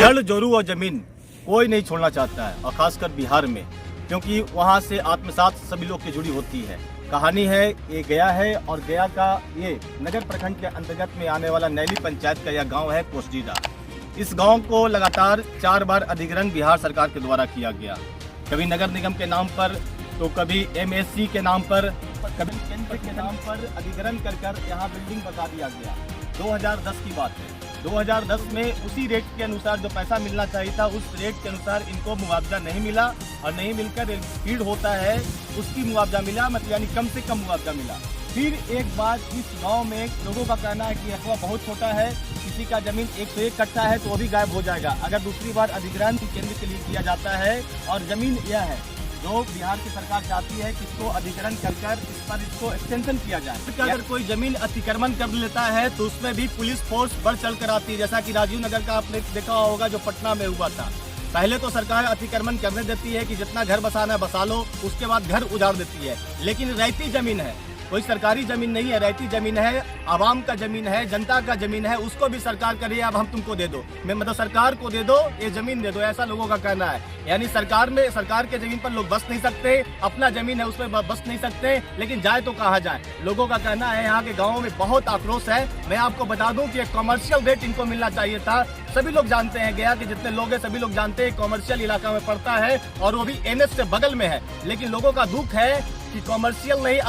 जड़ जोरू और जमीन कोई नहीं छोड़ना चाहता है, और खासकर बिहार में, क्योंकि वहाँ से आत्मसात सभी लोग की जुड़ी होती है। कहानी है ये गया है, और गया का ये नगर प्रखंड के अंतर्गत में आने वाला नैली पंचायत का यह गांव है कोसडीडा। इस गांव को लगातार 4 बार अधिग्रहण बिहार सरकार के द्वारा किया गया, कभी नगर निगम के नाम पर, तो कभी MSC के नाम पर, कभी केंद्र के नाम पर अधिग्रहण कर यहाँ बिल्डिंग बता दिया गया। 2010 की बात है। 2010 में उसी रेट के अनुसार जो पैसा मिलना चाहिए था, उस रेट के अनुसार इनको मुआवजा नहीं मिला, और नहीं मिलकर स्पीड होता है उसकी मुआवजा मिला, मतलब यानी कम से कम मुआवजा मिला। फिर एक बार इस गांव में लोगों का कहना है कि रकबा बहुत छोटा है, किसी का जमीन 101 कट्टा है तो वो भी गायब हो जाएगा अगर दूसरी बार अधिग्रहण केंद्र के लिए किया जाता है। और जमीन यह है जो बिहार की सरकार चाहती है कि इसको अधिग्रहण कर इस पर इसको एक्सटेंशन किया जाए। अगर कोई जमीन अतिक्रमण कर लेता है तो उसमें भी पुलिस फोर्स बढ़ चढ़ कर आती है, जैसा कि राजीव नगर का आपने देखा होगा जो पटना में हुआ था। पहले तो सरकार अतिक्रमण करने देती है कि जितना घर बसाना है बसा लो, उसके बाद घर उजाड़ देती है, लेकिन रैयती जमीन है, कोई सरकारी जमीन नहीं है, रैयती जमीन है, आवाम का जमीन है, जनता का जमीन है, उसको भी सरकार करे अब हम तुमको दे दो, मतलब सरकार को दे दो, ये जमीन दे दो, ऐसा लोगों का कहना है। यानी सरकार के जमीन पर लोग बस नहीं सकते, अपना जमीन है उस पर बस नहीं सकते, लेकिन जाए तो कहाँ जाए। लोगों का कहना है, यहाँ के गाँवों में बहुत आक्रोश है। मैं आपको बता दूं कि एक कॉमर्शियल रेट इनको मिलना चाहिए था। सभी लोग जानते हैं, गया के जितने लोग हैं सभी लोग जानते हैं कॉमर्शियल इलाका में पड़ता है, और वो भी NH से बगल में है, लेकिन लोगों का दुख है कि कॉमर्शियल नहीं,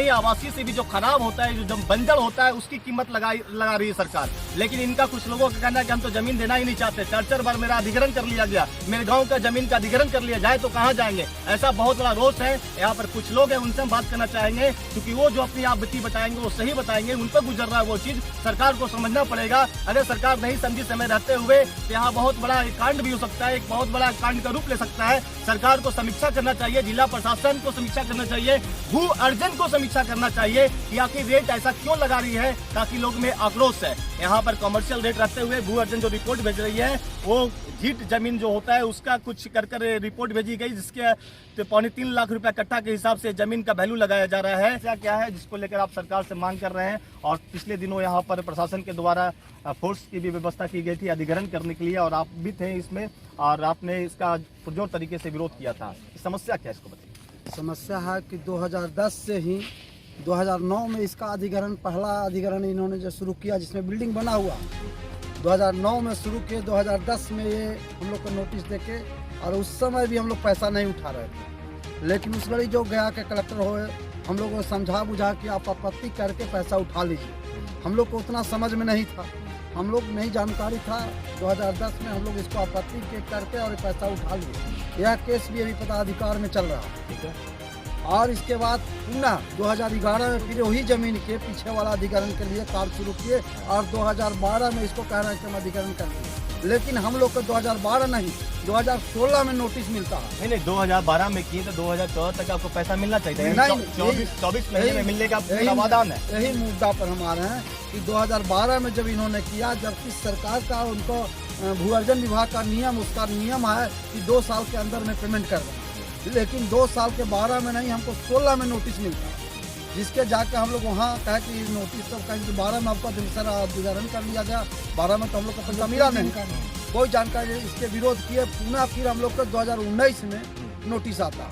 आवासीय से भी जो खराब होता है, जो बंजर होता है, उसकी कीमत लगा रही है सरकार। लेकिन इनका कुछ लोगों का कहना है कि हम तो जमीन देना ही नहीं चाहते, 4 बार मेरा अधिग्रहण कर लिया गया, मेरे गांव का जमीन का अधिग्रहण कर लिया जाए तो कहाँ जाएंगे। ऐसा बहुत बड़ा रोष है। यहाँ पर कुछ लोग हैं, उनसे हम बात करना चाहेंगे, क्योंकि वो जो अपनी आप बीती बताएंगे वो सही बताएंगे, उन पर गुजर रहा है वो चीज सरकार को समझना पड़ेगा। अगर सरकार नहीं समझी समय रहते हुए तो यहाँ बहुत बड़ा कांड भी हो सकता है, एक बहुत बड़ा कांड का रूप ले सकता है। सरकार को समीक्षा करना चाहिए, जिला प्रशासन को समीक्षा करना चाहिए, भू अर्जन को समीक्षा करना चाहिए कि आखिर रेट ऐसा क्यों लगा रही है, ताकि लोग में आक्रोश है। यहाँ पर कमर्शियल रेट रखते हुए भू अर्जन जो रिपोर्ट भेज रही है, वो जीट जमीन जो होता है उसका कुछ कर रिपोर्ट भेजी गई, जिसके तो 3.25 लाख रुपया कट्ठा के हिसाब से जमीन का वैल्यू लगाया जा रहा है। क्या है जिसको लेकर आप सरकार से मांग कर रहे हैं, और पिछले दिनों यहाँ पर प्रशासन के द्वारा फोर्स की भी व्यवस्था की गई थी अधिग्रहण करने के लिए, और आप भी थे इसमें, और आपने इसका पुरजोर तरीके से विरोध किया था। समस्या क्या है, इसको बताइए। समस्या है कि 2010 से ही 2009 में इसका अधिग्रहण, पहला अधिग्रहण इन्होंने जो शुरू किया, जिसमें बिल्डिंग बना हुआ 2009 में शुरू किए, 2010 में ये हम लोग को नोटिस देके, और उस समय भी हम लोग पैसा नहीं उठा रहे थे। लेकिन उस घड़ी जो गया के कलेक्टर हुए, हम लोग को समझा बुझा कि आप आपत्ति करके पैसा उठा लीजिए। हम लोग को उतना समझ में नहीं था, हम लोग नहीं जानकारी था। 2010 में हम लोग इसको आपत्ति के करके और पैसा उठा लिए। यह केस भी अभी पदाधिकार में चल रहा है, ठीक है। और इसके बाद पुनः 2011 में फिर वही जमीन के पीछे वाला अधिग्रहण के लिए कार्य शुरू किए, और 2012 में इसको कह रहे हैं कि हम अधिग्रहण कर दिए। लेकिन हम लोग को 2012 नहीं, 2016 में नोटिस मिलता है। नहीं 2012 में किए तो 2014 तक आपको पैसा मिलना चाहिए। नहीं, 24 महीने में मिलने का प्रावधान है। यही मुद्दा पर हम आ रहे हैं कि 2012 में जब इन्होंने किया, जबकि सरकार का उनको भू अर्जन विभाग का नियम, उसका नियम है कि 2 साल के अंदर में पेमेंट कर दें, लेकिन 2 साल के 12 में नहीं, हमको 16 में नोटिस मिलता है, जिसके जाके हम लोग वहाँ कहे कि नोटिस तो कहीं 12 में आपका सर अधिग्रहण कर लिया गया, 12 में तो हम लोग का पैसा मिला नहीं, कोई जानकारी। इसके विरोध किए, पुनः फिर हम लोग को 2019 में नोटिस आता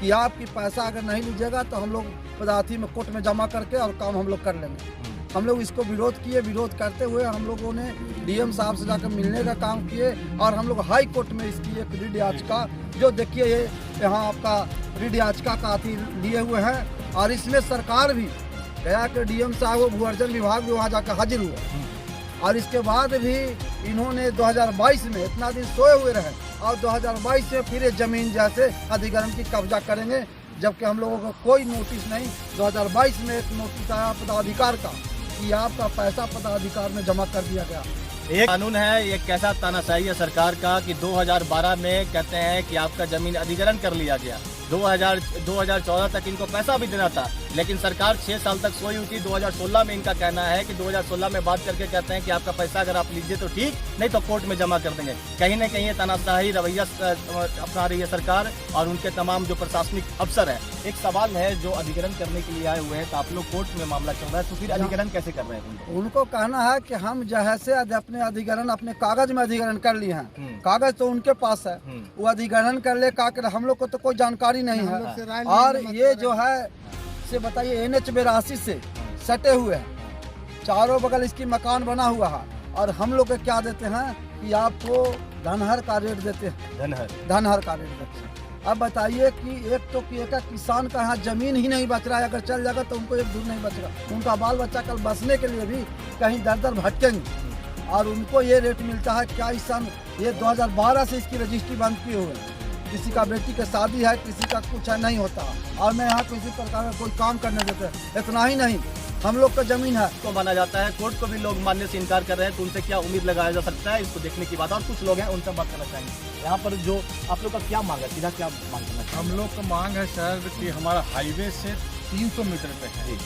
कि आपकी पैसा अगर नहीं लीजिएगा तो हम लोग पदार्थी में कोर्ट में जमा करके और काम हम लोग कर लेंगे। हम लोग इसको विरोध किए, विरोध करते हुए हम लोगों ने DM साहब से जाकर मिलने का काम किए, और हम लोग हाई कोर्ट में इसकी एक रीड याचिका, जो देखिए ये यहाँ आपका रीड याचिका का लिए हुए हैं, और इसमें सरकार भी, गया के DM साहब भू अर्जन विभाग भी वहाँ जाकर हाजिर हुआ। और इसके बाद भी इन्होंने 2022 में, इतना दिन सोए हुए रहे, और 2022 में फिर ये जमीन जैसे अधिग्रहण की कब्जा करेंगे, जबकि हम लोगों को कोई नोटिस नहीं। 2022 में एक नोटिस आया पदाधिकार का कि आपका पैसा पदाधिकार में जमा कर दिया गया। एक कानून है, ये कैसा तानाशाही है सरकार का कि 2012 में कहते हैं कि आपका जमीन अधिग्रहण कर लिया गया, 2014 तक इनको पैसा भी देना था, लेकिन सरकार 6 साल तक सोई हुई थी। 2016 में इनका कहना है कि 2016 में बात करके कहते हैं कि आपका पैसा अगर आप लीजिए तो ठीक, नहीं तो कोर्ट में जमा कर देंगे। कहीं ना कहीं ये तानाशाही रवैया अपना रही है सरकार और उनके तमाम जो प्रशासनिक अफसर है। एक सवाल है, जो अधिग्रहण करने के लिए आए हुए हैं तो आप लोग कोर्ट में मामला चल रहा है, तो फिर अधिग्रहण कैसे कर रहे हैं? उनको कहना है कि हम जो है से अपने अधिग्रहण अपने कागज में अधिग्रहण कर लिए हैं, कागज तो उनके पास है, वो अधिग्रहण कर ले का कर, हम लोग को तो कोई जानकारी नहीं है। और ये जो है से बताइए NH 82 से सटे हुए हैं, चारों बगल इसकी मकान बना हुआ है और हम लोग को क्या देते हैं कि आपको धनहर का रेट देते हैं, धनहर का रेट देते हैं। अब बताइए कि एक किसान का यहाँ जमीन ही नहीं बच रहा है, अगर चल जाएगा तो उनको एक दूर नहीं बच रहा, उनका बाल बच्चा कल बसने के लिए भी कहीं दर दर भटकेंगे और उनको ये रेट मिलता है। क्या इस सन ये 2012 से इसकी रजिस्ट्री बंद की हुई है, किसी का बेटी की शादी है, किसी का कुछ है, नहीं होता और मैं यहाँ किसी प्रकार का कोई काम करने देते हैं। इतना ही नहीं, हम लोग का जमीन है तो माना जाता है, कोर्ट को भी लोग मानने से इनकार कर रहे हैं, तो उनसे क्या उम्मीद लगाया जा सकता है, इसको देखने की बात। और कुछ लोग हैं उनसे बात करना चाहेंगे। यहाँ पर जो आप लोग का क्या मांग है, सीधा क्या मांग करना चाहिए? हम लोग का मांग है सर कि हमारा हाईवे से 300 मीटर पे है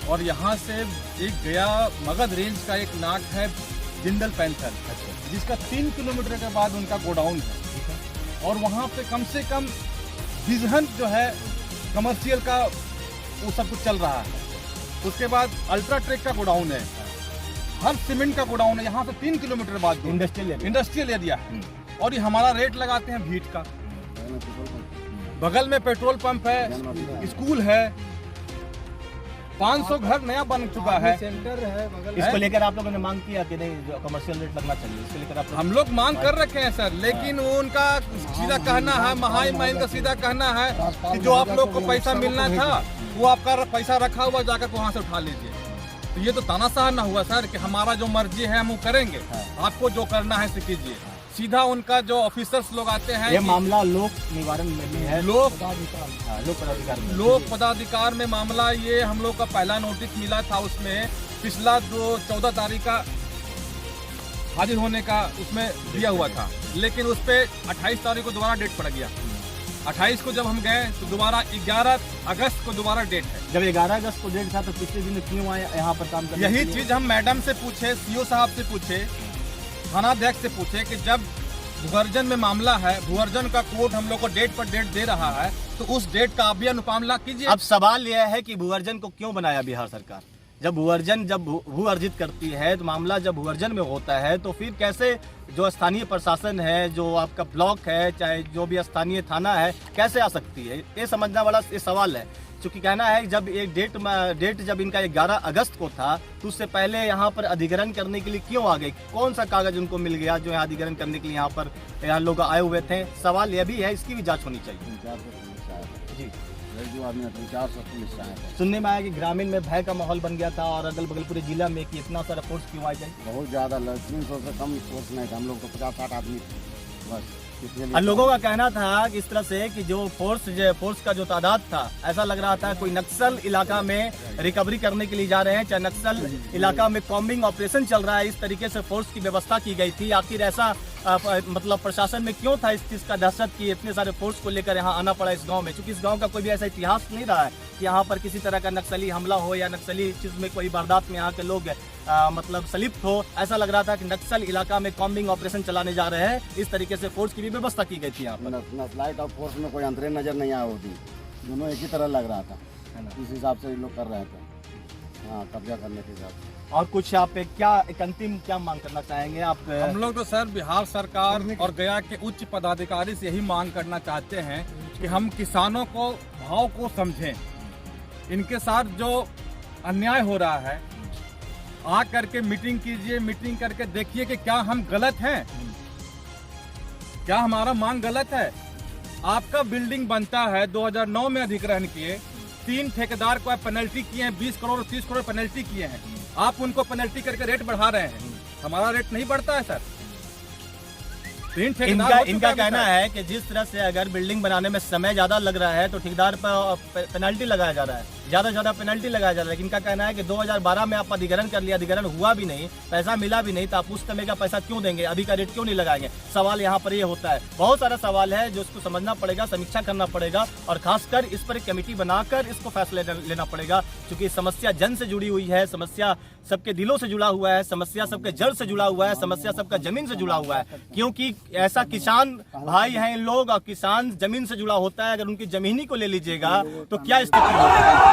और यहाँ से एक गया मगध रेंज का एक नाक है जिंदल पैंथर, जिसका 3 किलोमीटर के बाद उनका गोडाउन है और वहाँ पे कम से कम बिजहन जो है कमर्शियल का वो सब कुछ चल रहा है। उसके बाद अल्ट्राटेक का गोडाउन है, हर सीमेंट का गोडाउन है, यहाँ से 3 किलोमीटर बाद इंडस्ट्रियल एरिया है और ये हमारा रेट लगाते हैं भीट का। बगल में पेट्रोल पंप है, स्कूल है, 500 घर नया बन चुका है, सेंटर है बगल। इसको लेकर आप लोगों ने मांग किया कि नहीं जो कमर्शियल रेट लगना चाहिए, इसको लेकर आप हम लोग मांग कर रखे हैं सर, लेकिन वो उनका सीधा कहना है, महामहिम का सीधा कहना है कि जो आप लोग को पैसा मिलना था वो आपका पैसा रखा हुआ, जाकर वहाँ से उठा लीजिए। तो ये तो तानाशाह ना हुआ सर कि हमारा जो मर्जी है हम वो करेंगे, आपको जो करना है कीजिए। सीधा उनका जो ऑफिसर्स लोग आते हैं, ये मामला लोक निवारण में भी है, लोक पदाधिकार में मामला। ये हम लोग का पहला नोटिस मिला था, उसमें पिछला जो 14 तारीख का हाजिर होने का उसमें दिया हुआ था, लेकिन उस पर 28 तारीख को दोबारा डेट पड़ गया। 28 को जब हम गए तो दोबारा 11 अगस्त को दोबारा डेट है। जब 11 अगस्त को डेट था तो पिछले दिन क्यों आए यहाँ पर काम करने? यही चीज हम मैडम से पूछे, CO साहब से पूछे, थानाध्यक्ष से पूछे कि जब भूअर्जन में मामला है, भूअर्जन का कोर्ट हम लोग को डेट पर डेट दे रहा है, तो उस डेट का आप भी अनुपालना कीजिए। अब सवाल यह है कि भूअर्जन को क्यों बनाया बिहार सरकार? जब भू अर्जित करती है तो मामला जब भूअर्जन में होता है तो फिर कैसे जो स्थानीय प्रशासन है, जो आपका ब्लॉक है, चाहे जो भी स्थानीय थाना है, कैसे आ सकती है? ये समझना वाला ये सवाल है। चूँकि कहना है जब एक डेट जब इनका 11 अगस्त को था तो उससे पहले यहाँ पर अधिग्रहण करने के लिए क्यों आ गए? कौन सा कागज उनको मिल गया जो यहाँ अधिग्रहण करने के लिए यहाँ लोग आए हुए थे? सवाल यह भी है, इसकी भी जांच होनी चाहिए। जी, सुनने में आया कि ग्रामीण में भय का माहौल बन गया था और अगल बगल पूरे जिला में कि इतना सारा फोर्स क्यों आ जाए? बहुत ज़्यादा 300 से कम फोर्स नहीं था, हम लोग तो 50-60 आदमी बस। और लोगों का कहना था कि इस तरह से कि जो फोर्स का जो तादाद था, ऐसा लग रहा था कोई नक्सल इलाका में रिकवरी करने के लिए जा रहे हैं, चाहे नक्सल इलाका में कॉम्बिंग ऑपरेशन चल रहा है, इस तरीके से फोर्स की व्यवस्था की गई थी। आखिर ऐसा मतलब प्रशासन में क्यों था इस चीज़ का दहशत कि इतने सारे फोर्स को लेकर यहाँ आना पड़ा इस गांव में? क्योंकि इस गांव का कोई भी ऐसा इतिहास नहीं रहा है कि यहाँ पर किसी तरह का नक्सली हमला हो या नक्सली चीज़ में कोई वारदात में यहाँ के लोग मतलब संलिप्त हो। ऐसा लग रहा था कि नक्सल इलाका में कॉम्बिंग ऑपरेशन चलाने जा रहे हैं, इस तरीके से फोर्स की भी व्यवस्था की गई थी यहाँ पर। नक्सलाइट और फोर्स में कोई अंतरे नजर नहीं आया होती, दोनों एक ही तरह लग रहा था, इस हिसाब से लोग कर रहे थे, हाँ, कब्जा करने के हिसाब से। और कुछ आप क्या एक अंतिम क्या मांग करना चाहेंगे आप? हम लोग तो सर बिहार सरकार और गया के उच्च पदाधिकारी से यही मांग करना चाहते हैं कि हम किसानों को भाव को समझें, इनके साथ जो अन्याय हो रहा है आ करके मीटिंग कीजिए, मीटिंग करके देखिए कि क्या हम गलत हैं, क्या हमारा मांग गलत है। आपका बिल्डिंग बनता है, 2009 में अधिग्रहण किए, 3 ठेकेदार को पेनल्टी किए हैं, 20 करोड़ 30 करोड़ पेनल्टी किए हैं, आप उनको पेनल्टी करके रेट बढ़ा रहे हैं, हमारा रेट नहीं बढ़ता है सर। इनका कहना है कि जिस तरह से अगर बिल्डिंग बनाने में समय ज्यादा लग रहा है तो ठेकेदार पर पेनल्टी लगाया जा रहा है। ज़्यादा से ज़्यादा पेनल्टी लगाया जा रहा है। लेकिन इनका कहना है कि 2012 में आप अधिग्रहण कर लिया, अधिग्रहण हुआ भी नहीं, पैसा मिला भी नहीं, तो आप उस समय का पैसा क्यों देंगे, अभी का रेट क्यों नहीं लगाएंगे। सवाल यहाँ पर ये होता है। बहुत सारा सवाल है जो इसको समझना पड़ेगा, समीक्षा करना पड़ेगा और खासकर इस पर एक कमेटी बनाकर इसको फैसला लेना पड़ेगा, क्योंकि समस्या जन से जुड़ी हुई है, समस्या सबके दिलों से जुड़ा हुआ है, समस्या सबके जड़ से जुड़ा हुआ है, समस्या सबका जमीन से जुड़ा हुआ है। क्योंकि ऐसा किसान भाई हैं इन लोग, और किसान जमीन से जुड़ा होता है। अगर उनकी जमीनी को ले लीजिएगा तो क्या स्थिति होगी।